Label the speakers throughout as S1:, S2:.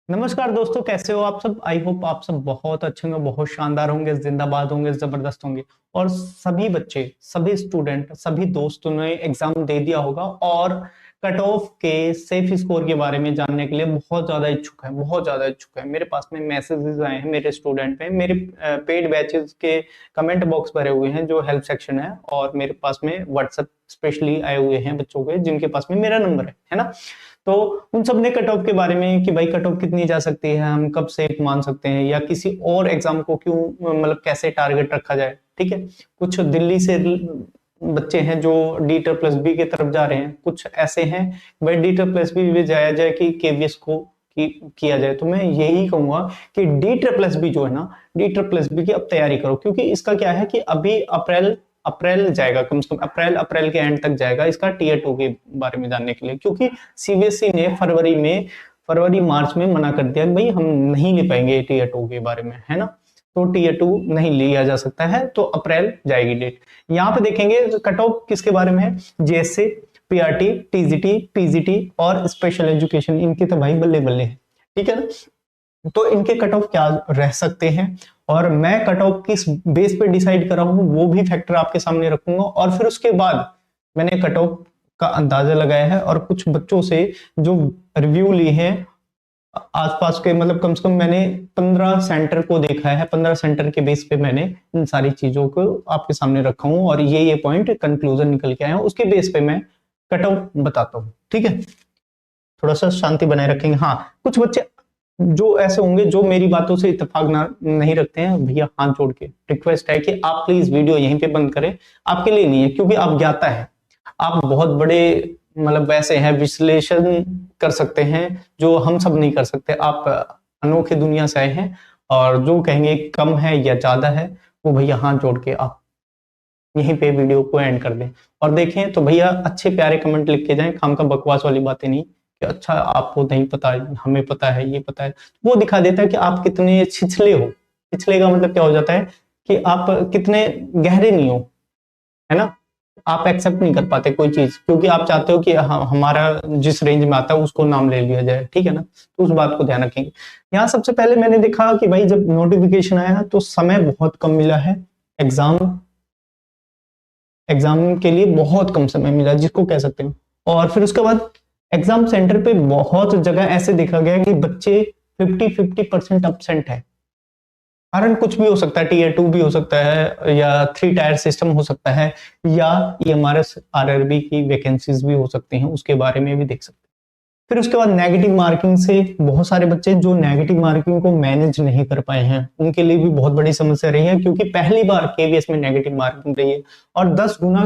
S1: नमस्कार दोस्तों, कैसे हो आप सब। आई होप आप सब बहुत अच्छे होंगे, बहुत शानदार होंगे, जिंदाबाद होंगे, जबरदस्त होंगे। और सभी बच्चे, सभी स्टूडेंट, सभी दोस्तों ने एग्जाम दे दिया होगा और कट ऑफ के सेफ स्कोर के बारे में जानने के लिए बहुत ज्यादा इच्छुक है, बहुत ज्यादा इच्छुक है। मेरे पास में मैसेजेस आए हैं मेरे स्टूडेंट पे, मेरे पेड बैचेस के कमेंट बॉक्स भरे हुए हैं जो हेल्प सेक्शन है, और मेरे पास में व्हाट्सएप स्पेशली आए हुए हैं बच्चों के जिनके पास में मेरा नंबर है ना। तो उन सब ने कट ऑफ के बारे में कि भाई कट ऑफ कितनी जा सकती है, हम कब सेफ मान सकते हैं, या किसी और एग्जाम को क्यों, मतलब कैसे टारगेट रखा जाए। ठीक है, कुछ दिल्ली से बच्चे हैं जो डीटर प्लस बी की तरफ जा रहे हैं, कुछ ऐसे हैं भाई डीटर प्लस बी भी जाया जाए कि केवीएस को किया जाए। तो मैं यही कहूंगा कि डीटर प्लस बी जो है ना, डीटर प्लस बी की अब तैयारी करो, क्योंकि इसका क्या है कि अभी अप्रैल अप्रैल जाएगा, कम से कम अप्रैल के एंड तक जाएगा इसका टीयर 2 के बारे में जानने के लिए, क्योंकि सीबीएसई ने फरवरी मार्च में मना कर दिया कि भाई हम नहीं ले पाएंगे टीयर 2 के बारे में, है ना। तो टीयर 2 नहीं लिया जा सकता है, तो अप्रैल जाएगी डेट। यहाँ पे देखेंगे कट ऑफ किसके बारे में है, जेएससी, पीआरटी, टीजीटी, पीजीटी और स्पेशल एजुकेशन, इनके तो भाई बल्ले बल्ले है। ठीक है ना, तो इनके कट ऑफ क्या रह सकते हैं, और मैं कट ऑफ किस बेस पे डिसाइड कर रहा हूं वो भी फैक्टर आपके सामने रखूंगा। और फिर उसके बाद मैंने कट ऑफ का अंदाजा लगाया है, और कुछ बच्चों से जो रिव्यू लिए हैं आसपास के, मतलब कम से कम मैंने 15 सेंटर को देखा है, 15 सेंटर के बेस पे मैंने इन सारी चीजों को आपके सामने रखा हूं, और ये पॉइंट कंक्लूजन निकल के आया हूं, उसके बेस पे मैं कट ऑफ बताता हूं। ठीक है, थोड़ा सा शांति बनाए रखेंगे। हाँ, कुछ बच्चे जो ऐसे होंगे जो मेरी बातों से इत्तेफाक नहीं रखते हैं, भैया हाथ जोड़ के रिक्वेस्ट है कि आप प्लीज वीडियो यहीं पे बंद करें। आपके लिए नहीं है, क्योंकि आप ज्ञाता है, आप बहुत बड़े मतलब वैसे हैं, विश्लेषण कर सकते हैं जो हम सब नहीं कर सकते। आप अनोखे दुनिया से आए हैं, और जो कहेंगे कम है या ज्यादा है वो भैया हाथ जोड़ के आप यहीं पे वीडियो को एंड कर दें और देखें। तो भैया अच्छे प्यारे कमेंट लिख के जाएं, खाम का बकवास वाली बातें नहीं कि अच्छा आपको नहीं पता, हमें पता है, ये पता है। वो दिखा देता है कि आप कितने छिछले हो। छिछले का मतलब क्या हो जाता है कि आप कितने गहरे नहीं हो, है ना। आप एक्सेप्ट नहीं कर पाते कोई चीज, क्योंकि आप चाहते हो कि हमारा जिस रेंज में आता है उसको नाम ले लिया जाए। ठीक है ना, तो उस बात को ध्यान रखेंगे। यहाँ सबसे पहले मैंने देखा कि भाई जब नोटिफिकेशन आया तो समय बहुत कम मिला है, एग्जाम के लिए बहुत कम समय मिला जिसको कह सकते हैं। और फिर उसके बाद एग्जाम सेंटर पे बहुत जगह ऐसे देखा गया कि बच्चे 50% एब्सेंट है। कारण कुछ भी हो सकता है, टीयर 2 भी हो सकता है, या 3 टायर सिस्टम हो सकता है, या ईएमआरएस आरआरबी की वैकेंसीज भी हो सकती हैं, उसके बारे में भी देख सकते हैं। फिर उसके बाद नेगेटिव मार्किंग से बहुत सारे बच्चे जो नेगेटिव मार्किंग को मैनेज नहीं कर पाए हैं, उनके लिए भी बहुत बड़ी समस्या रही है, क्योंकि पहली बार केवीएस में नेगेटिव मार्किंग रही है और 10 गुना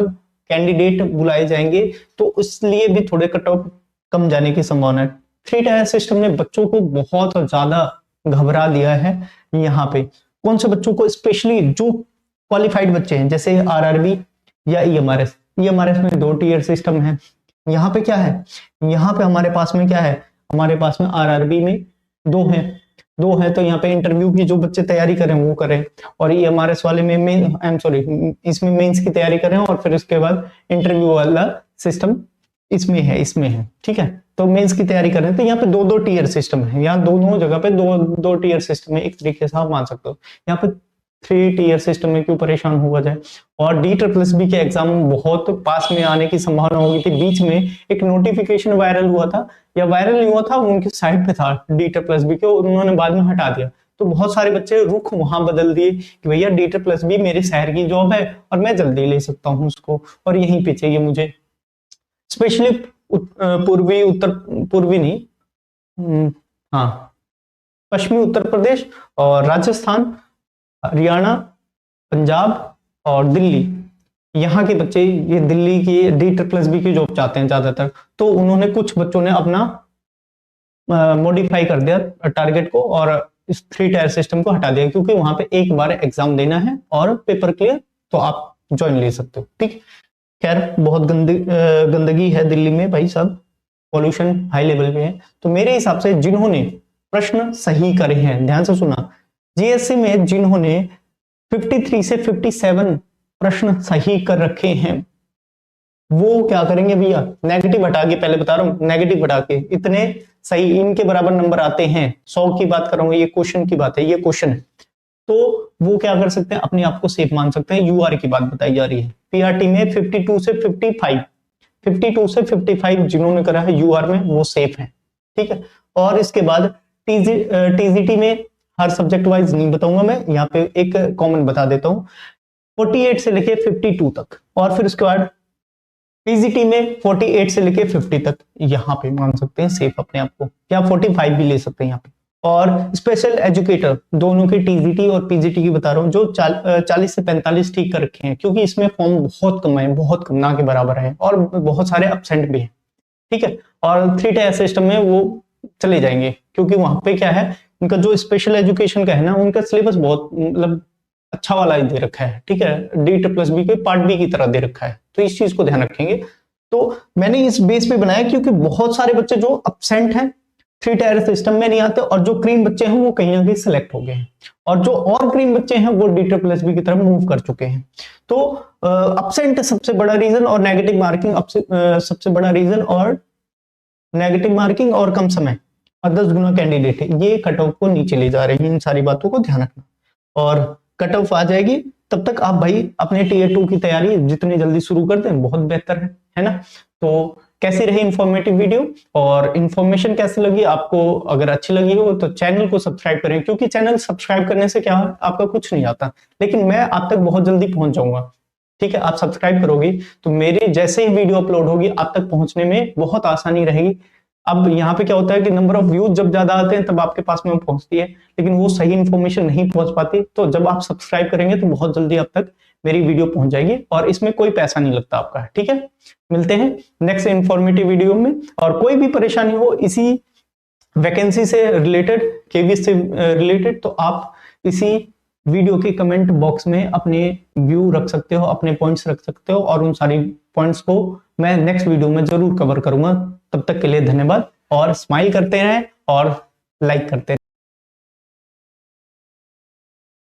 S1: कैंडिडेट बुलाए जाएंगे, तो इसलिए भी थोड़े कट ऑफ कम जाने की संभावना है। 3 टायर सिस्टम ने बच्चों को बहुत ज्यादा घबरा दिया है। यहाँ पे कौन से बच्चों को, स्पेशली जो क्वालिफाइड बच्चे हैं, जैसे आरआरबी या ईएमआरएस में 2 टीयर सिस्टम है। यहाँ पे क्या है, यहाँ पे हमारे पास में क्या है, हमारे पास में आरआरबी में 2 है, तो यहाँ पे इंटरव्यू की जो बच्चे तैयारी करें वो करें, और ईएमआरएस वाले में आई एम सॉरी, इसमें मेंस की तैयारी करें, और फिर उसके बाद इंटरव्यू वाला सिस्टम इसमें है। ठीक है, तो मेंस की तैयारी करें तो यहाँ पे 2 टीयर सिस्टम है, यहाँ दोनों जगह पे दो टीयर सिस्टम है, एक तरीके से आप मान सकते हो। यहाँ पे 3 टीयर सिस्टम में क्यों परेशान हुआ जाए। और डीटर प्लस बी के एग्जाम बहुत पास में आने की संभावना हो गई थी। बीच में एक नोटिफिकेशन वायरल हुआ था, या वायरल नहीं हुआ था, उनके साइट पे था डीटर प्लस बी के, उन्होंने बाद में हटा दिया। तो बहुत सारे बच्चे रुख वहां बदल दिए कि भैया डीटर प्लस बी मेरे शहर की जॉब है और मैं जल्दी ले सकता हूँ उसको, और यहीं पे चाहिए मुझे। स्पेशली पूर्वी नहीं, हाँ, पश्चिमी उत्तर प्रदेश और राजस्थान, हरियाणा, पंजाब और दिल्ली, यहाँ के बच्चे ये दिल्ली की डीटर प्लस बी की जॉब चाहते हैं ज्यादातर। तो उन्होंने, कुछ बच्चों ने अपना मॉडिफाई कर दिया टारगेट को, और इस 3 टायर सिस्टम को हटा दिया, क्योंकि वहां पे एक बार एग्जाम देना है और पेपर क्लियर तो आप ज्वाइन ले सकते हो। ठीक, खैर बहुत गंदगी है दिल्ली में भाई साहब, पॉल्यूशन हाई लेवल पे है। तो मेरे हिसाब से जिन्होंने प्रश्न सही करे हैं, ध्यान से सुना, जीएससी में जिन्होंने 53 से 57 प्रश्न सही कर रखे हैं वो क्या करेंगे भैया, नेगेटिव हटा के, पहले बता रहा हूँ, नेगेटिव हटा के इतने सही इनके बराबर नंबर आते हैं, 100 की बात कर रहा हूँ, ये क्वेश्चन की बात है, ये क्वेश्चन है, तो वो क्या कर सकते हैं, अपने आप को सेफ मान सकते हैं। यूआर की बात बताई जा रही है, पीआरटी में 52 से 55, 52 से 55 जिन्होंने करा है यूआर में वो सेफ है, ठीक है। और इसके बाद टीजीटी में हर सब्जेक्ट वाइज नहीं बताऊंगा मैं, यहाँ पे एक कॉमन बता देता हूँ, 48 से लेके 52 तक, और फिर उसके बाद पीजीटी में 48 से लेके 50 तक यहाँ पे मान सकते हैं सेफ अपने आप को, या 45 भी ले सकते हैं यहाँ पे। और स्पेशल एजुकेटर दोनों के टीजीटी और पीजीटी की बता रहा हूँ, जो 40 से 45 ठीक कर रखे हैं, क्योंकि इसमें फॉर्म बहुत कम है, बहुत कम, ना के बराबर है, और बहुत सारे एब्सेंट भी हैं, ठीक है। और 3 टायर सिस्टम में वो चले जाएंगे, क्योंकि वहां पे क्या है, उनका जो स्पेशल एजुकेशन का है ना, उनका सिलेबस बहुत मतलब अच्छा वाला दे रखा है, ठीक है, D+B के पार्ट बी की तरह दे रखा है, तो इस चीज को ध्यान रखेंगे। तो मैंने इस बेस पे बनाया, क्योंकि बहुत सारे बच्चे जो एब्सेंट हैं 3 टायर सिस्टम में नहीं आते, और जो क्रीम बच्चे हैं वो कहीं ना कहीं सिलेक्ट हो गए हैं, और जो और क्रीम बच्चे हैं वो D+B की तरफ मूव कर चुके हैं। तो एब्सेंट सबसे बड़ा रीजन, और नेगेटिव मार्किंग सबसे बड़ा रीजन, और नेगेटिव मार्किंग और कम समय और 10 गुना कैंडिडेट है, ये कट ऑफ को नीचे ले जा रही है। इन सारी बातों को ध्यान रखना, और कट ऑफ आ जाएगी तब तक आप भाई अपने टीयर 2 की तैयारी जितनी जल्दी शुरू कर दें बहुत बेहतर है ना। तो कैसी रही इंफॉर्मेटिव वीडियो, और इंफॉर्मेशन कैसी लगी आपको, अगर अच्छी लगी हो तो चैनल को सब्सक्राइब करें, क्योंकि चैनल सब्सक्राइब करने से क्या है, आपका कुछ नहीं आता, लेकिन मैं आप तक बहुत जल्दी पहुंच जाऊंगा, ठीक है। आप सब्सक्राइब करोगे तो मेरी जैसे ही वीडियो अपलोड होगी आप तक पहुंचने में बहुत आसानी रहेगी। अब यहाँ पे क्या होता है कि नंबर ऑफ व्यूज जब ज्यादा आते हैं तब आपके पास में पहुंचती है, लेकिन वो सही इंफॉर्मेशन नहीं पहुंच पाती, तो जब आप सब्सक्राइब करेंगे तो बहुत जल्दी आप तक मेरी वीडियो पहुंच जाएगी, और इसमें कोई पैसा नहीं लगता आपका, ठीक है। मिलते हैं नेक्स्ट इंफॉर्मेटिव वीडियो में, और कोई भी परेशानी हो इसी वैकेंसी से रिलेटेड, केवीएस से रिलेटेड, तो आप इसी वीडियो के कमेंट बॉक्स में अपने व्यू रख सकते हो, अपने पॉइंट्स रख सकते हो, और उन सारी पॉइंट्स को मैं नेक्स्ट वीडियो में जरूर कवर करूंगा। तब तक के लिए धन्यवाद, और स्माइल करते रहें और लाइक करते रहें।